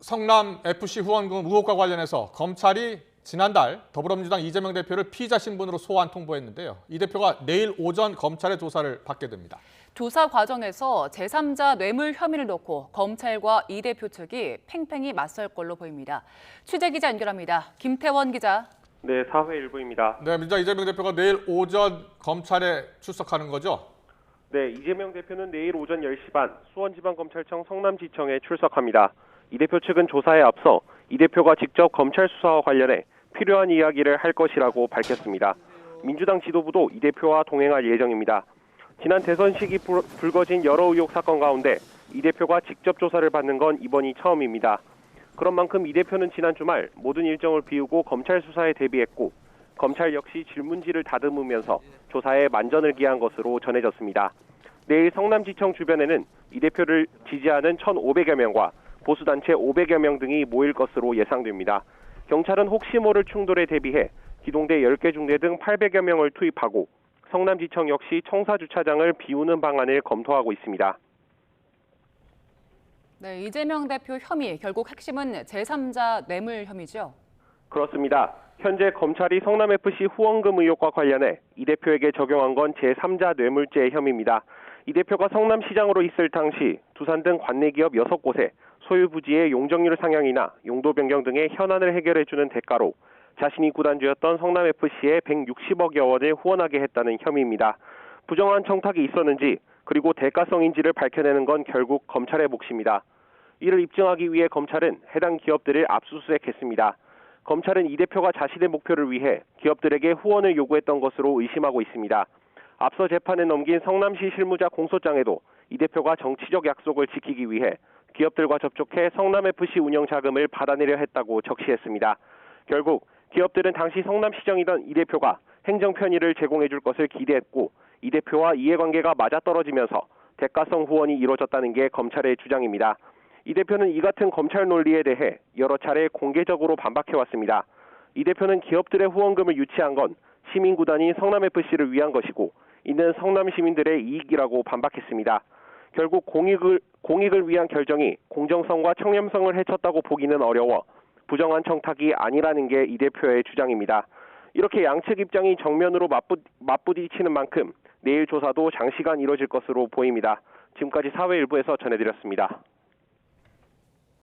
성남 FC 후원금 의혹과 관련해서 검찰이 지난달 더불어민주당 이재명 대표를 피의자 신분으로 소환 통보했는데요. 이 대표가 내일 오전 검찰의 조사를 받게 됩니다. 조사 과정에서 제3자 뇌물 혐의를 놓고 검찰과 이 대표 측이 팽팽히 맞설 걸로 보입니다. 취재 기자 연결합니다. 김태원 기자. 네, 사회일보입니다. 네, 민주당 이재명 대표가 내일 오전 검찰에 출석하는 거죠? 네, 이재명 대표는 내일 오전 10시 반 수원지방검찰청 성남지청에 출석합니다. 이 대표 측은 조사에 앞서 이 대표가 직접 검찰 수사와 관련해 필요한 이야기를 할 것이라고 밝혔습니다. 민주당 지도부도 이 대표와 동행할 예정입니다. 지난 대선 시기 불거진 여러 의혹 사건 가운데 이 대표가 직접 조사를 받는 건 이번이 처음입니다. 그런 만큼 이 대표는 지난 주말 모든 일정을 비우고 검찰 수사에 대비했고 검찰 역시 질문지를 다듬으면서 조사에 만전을 기한 것으로 전해졌습니다. 내일 성남지청 주변에는 이 대표를 지지하는 1,500여 명과 보수단체 500여 명 등이 모일 것으로 예상됩니다. 경찰은 혹시 모를 충돌에 대비해 기동대 10개 중대 등 800여 명을 투입하고 성남지청 역시 청사주차장을 비우는 방안을 검토하고 있습니다. 네, 이재명 대표 혐의, 결국 핵심은 제3자 뇌물 혐의죠? 그렇습니다. 현재 검찰이 성남FC 후원금 의혹과 관련해 이 대표에게 적용한 건 제3자 뇌물죄 혐의입니다. 이 대표가 성남시장으로 있을 당시 두산 등 관내기업 6곳에 소유 부지의 용적률 상향이나 용도 변경 등의 현안을 해결해주는 대가로 자신이 구단주였던 성남FC에 160억여 원을 후원하게 했다는 혐의입니다. 부정한 청탁이 있었는지 그리고 대가성인지를 밝혀내는 건 결국 검찰의 몫입니다. 이를 입증하기 위해 검찰은 해당 기업들을 압수수색했습니다. 검찰은 이 대표가 자신의 목표를 위해 기업들에게 후원을 요구했던 것으로 의심하고 있습니다. 앞서 재판에 넘긴 성남시 실무자 공소장에도 이 대표가 정치적 약속을 지키기 위해 기업들과 접촉해 성남FC 운영 자금을 받아내려 했다고 적시했습니다. 결국 기업들은 당시 성남시장이던 이 대표가 행정 편의를 제공해 줄 것을 기대했고 이 대표와 이해관계가 맞아떨어지면서 대가성 후원이 이루어졌다는 게 검찰의 주장입니다. 이 대표는 이 같은 검찰 논리에 대해 여러 차례 공개적으로 반박해왔습니다. 이 대표는 기업들의 후원금을 유치한 건 시민구단인 성남FC를 위한 것이고 이는 성남 시민들의 이익이라고 반박했습니다. 결국 공익을 위한 결정이 공정성과 청렴성을 해쳤다고 보기는 어려워 부정한 청탁이 아니라는 게 이 대표의 주장입니다. 이렇게 양측 입장이 정면으로 맞부딪히는 만큼 내일 조사도 장시간 이뤄질 것으로 보입니다. 지금까지 사회일보에서 전해드렸습니다.